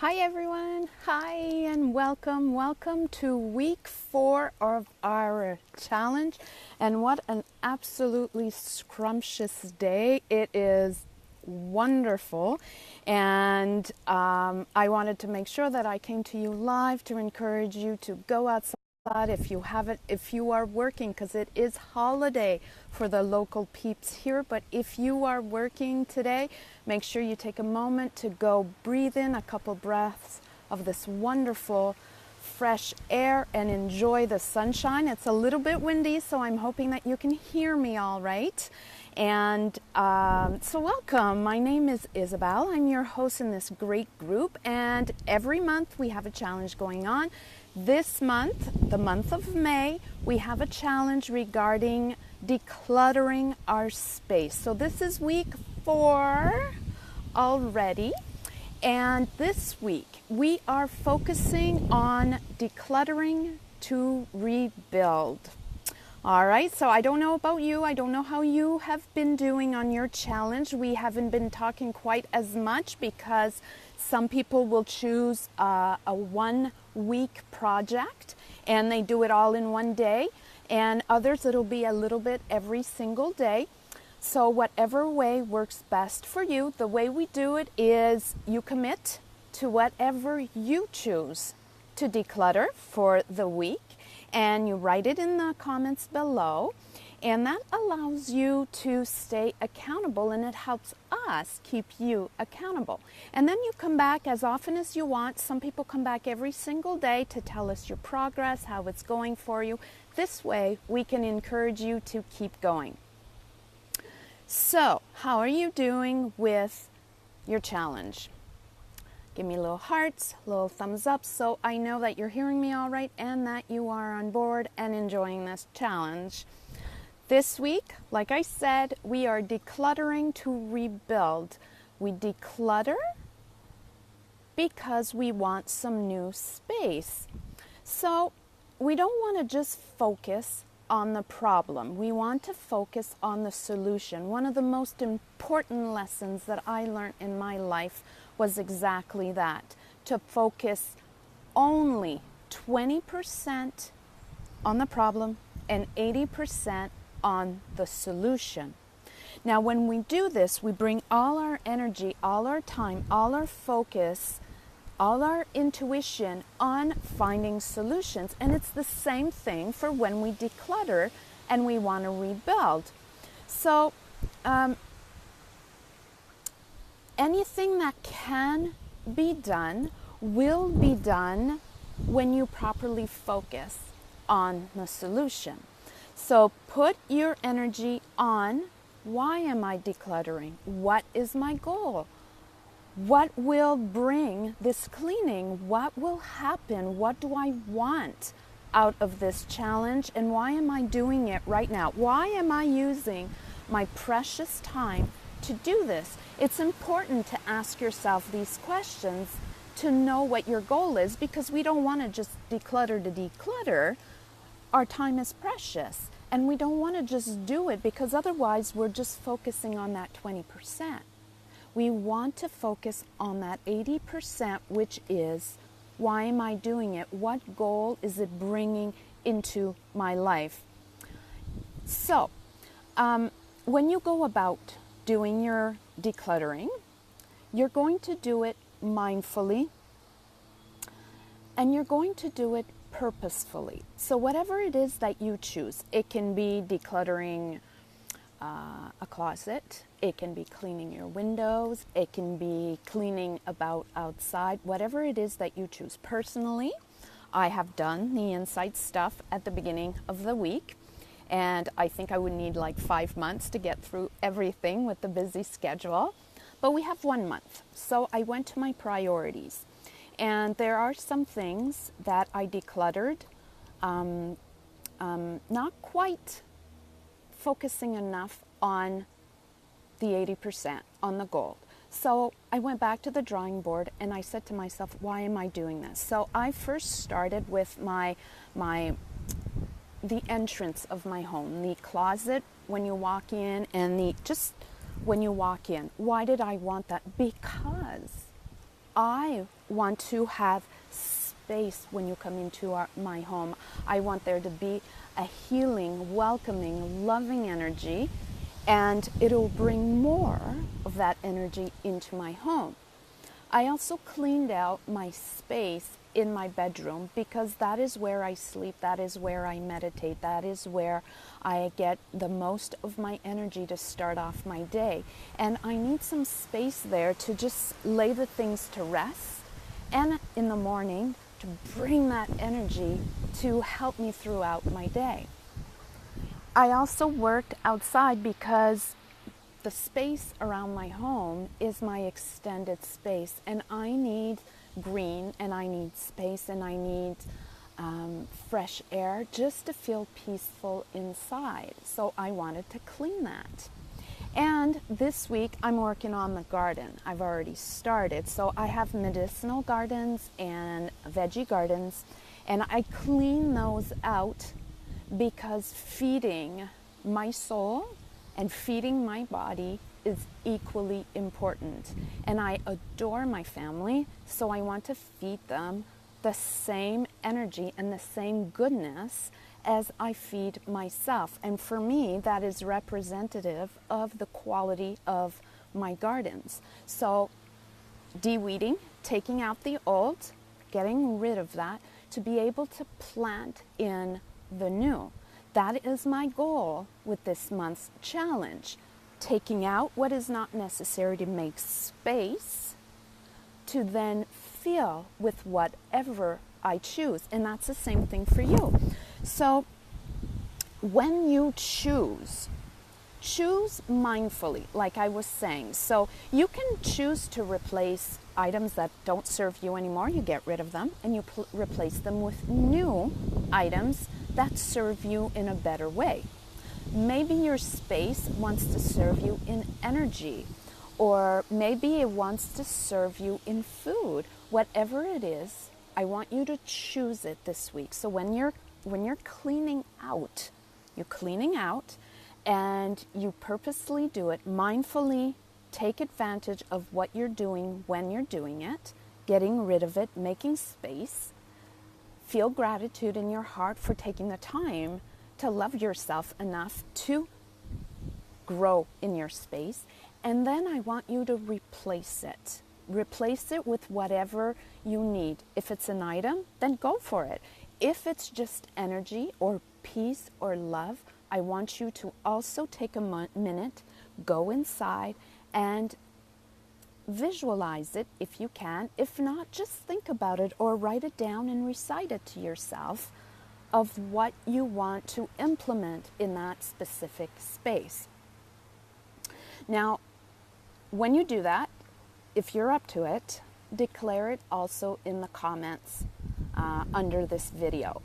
Hi everyone, hi and welcome to week 4 of our challenge. And what an absolutely scrumptious day. It is wonderful, and I wanted to make sure that I came to you live to encourage you to go outside if you are working, because it is holiday for the local peeps here. But if you are working today, make sure you take a moment to go breathe in a couple breaths of this wonderful fresh air and enjoy the sunshine. It's a little bit windy, so I'm hoping that you can hear me all right. And so welcome. My name is Isabelle. I'm your host in this great group, and every month we have a challenge going on. This month, the month of May, we have a challenge regarding decluttering our space. So this is week 4 already, and this week we are focusing on decluttering to rebuild. All right, so I don't know about you. I don't know how you have been doing on your challenge. We haven't been talking quite as much because some people will choose a 1-week project and they do it all in one day, and others it'll be a little bit every single day. So whatever way works best for you, the way we do it is you commit to whatever you choose to declutter for the week, and you write it in the comments below, and that allows you to stay accountable, and it helps us keep you accountable. And then you come back as often as you want. Some people come back every single day to tell us your progress, how it's going for you. This way we can encourage you to keep going. So, how are you doing with your challenge? Give me little hearts, little thumbs up, so I know that you're hearing me all right and that you are on board and enjoying this challenge. This week, like I said, we are decluttering to rebuild. We declutter because we want some new space. So we don't want to just focus on the problem. We want to focus on the solution. One of the most important lessons that I learned in my life was exactly that, to focus only 20% on the problem and 80% on the solution. Now, when we do this, we bring all our energy, all our time, all our focus, all our intuition on finding solutions. And it's the same thing for when we declutter and we want to rebuild. So, anything that can be done will be done when you properly focus on the solution. So put your energy on, why am I decluttering? What is my goal? What will bring this cleaning? What will happen? What do I want out of this challenge? And why am I doing it right now? Why am I using my precious time to do this? It's important to ask yourself these questions to know what your goal is, because we don't want to just declutter to declutter. Our time is precious, and we don't want to just do it because otherwise we're just focusing on that 20%. We want to focus on that 80%, which is, why am I doing it? What goal is it bringing into my life? So, when you go about doing your decluttering, you're going to do it mindfully, and you're going to do it purposefully. So whatever it is that you choose, it can be decluttering a closet, it can be cleaning your windows, it can be cleaning about outside, whatever it is that you choose. Personally, I have done the inside stuff at the beginning of the week, and I think I would need like 5 months to get through everything with the busy schedule, but we have 1 month. So I went to my priorities, and there are some things that I decluttered, not quite focusing enough on the 80%, on the goal. So I went back to the drawing board and I said to myself, why am I doing this? So I first started with the entrance of my home, the closet when you walk in, and just when you walk in. Why did I want that? Because I want to have space when you come into my home. I want there to be a healing, welcoming, loving energy, and it'll bring more of that energy into my home. I also cleaned out my space in my bedroom because that is where I sleep, that is where I meditate, that is where I get the most of my energy to start off my day. And I need some space there to just lay the things to rest, and in the morning to bring that energy to help me throughout my day. I also worked outside because the space around my home is my extended space, and I need green, and I need space, and I need fresh air just to feel peaceful inside. So I wanted to clean that. And this week I'm working on the garden. I've already started. So I have medicinal gardens and veggie gardens, and I clean those out because feeding my soul and feeding my body is equally important. And I adore my family, so I want to feed them the same energy and the same goodness as I feed myself. And for me, that is representative of the quality of my gardens. So de-weeding, taking out the old, getting rid of that to be able to plant in the new. That is my goal with this month's challenge. Taking out what is not necessary to make space to then fill with whatever I choose. And that's the same thing for you. So when you choose mindfully, like I was saying. So you can choose to replace items that don't serve you anymore. You get rid of them and you replace them with new items that serve you in a better way. Maybe your space wants to serve you in energy, or maybe it wants to serve you in food. Whatever it is, I want you to choose it this week. So when you're cleaning out, you're cleaning out, and you purposely do it mindfully. Take advantage of what you're doing when you're doing it, getting rid of it, making space. Feel gratitude in your heart for taking the time to love yourself enough to grow in your space. And then I want you to replace it. Replace it with whatever you need. If it's an item, then go for it. If it's just energy or peace or love, I want you to also take a minute, go inside and visualize it if you can. If not, just think about it or write it down and recite it to yourself of what you want to implement in that specific space. Now, when you do that, if you're up to it, declare it also in the comments under this video.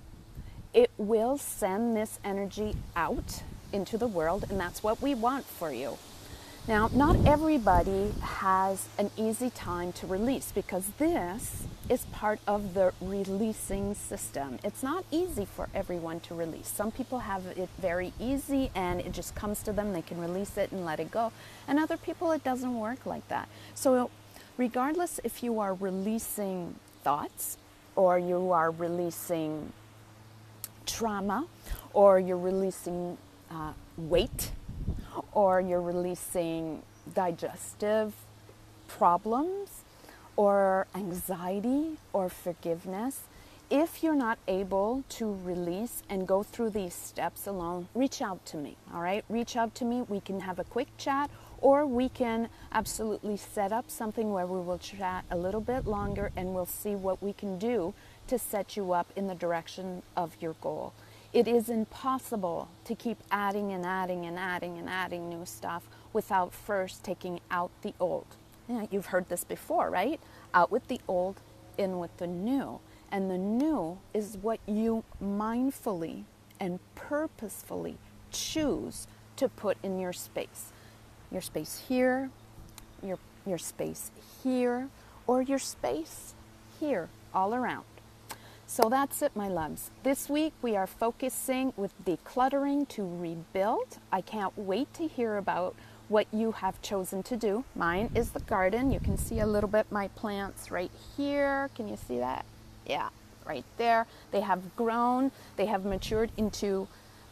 It will send this energy out into the world, and that's what we want for you. Now, not everybody has an easy time to release because this is part of the releasing system. It's not easy for everyone to release. Some people have it very easy and it just comes to them. They can release it and let it go. And other people, it doesn't work like that. So regardless if you are releasing thoughts or you are releasing trauma or you're releasing weight, or you're releasing digestive problems or anxiety or forgiveness, if you're not able to release and go through these steps alone, reach out to me, all right? Reach out to me. We can have a quick chat, or we can absolutely set up something where we will chat a little bit longer and we'll see what we can do to set you up in the direction of your goal. It is impossible to keep adding and adding and adding and adding new stuff without first taking out the old. Yeah, you've heard this before, right? Out with the old, in with the new. And the new is what you mindfully and purposefully choose to put in your space. Your space here, your space here, or your space here, all around. So that's it, my loves. This week we are focusing with decluttering to rebuild. I can't wait to hear about what you have chosen to do. Mine is the garden. You can see a little bit my plants right here. Can you see that? Yeah, right there. They have grown, they have matured into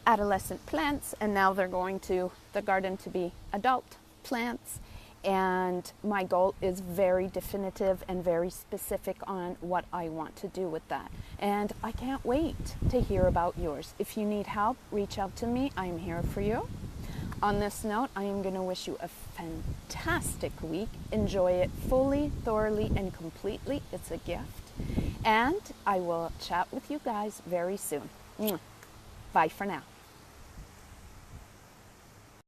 adolescent plants, and now they're going to the garden to be adult plants. And my goal is very definitive and very specific on what I want to do with that. And I can't wait to hear about yours. If you need help, reach out to me. I am here for you. On this note, I am going to wish you a fantastic week. Enjoy it fully, thoroughly, and completely. It's a gift. And I will chat with you guys very soon. Bye for now.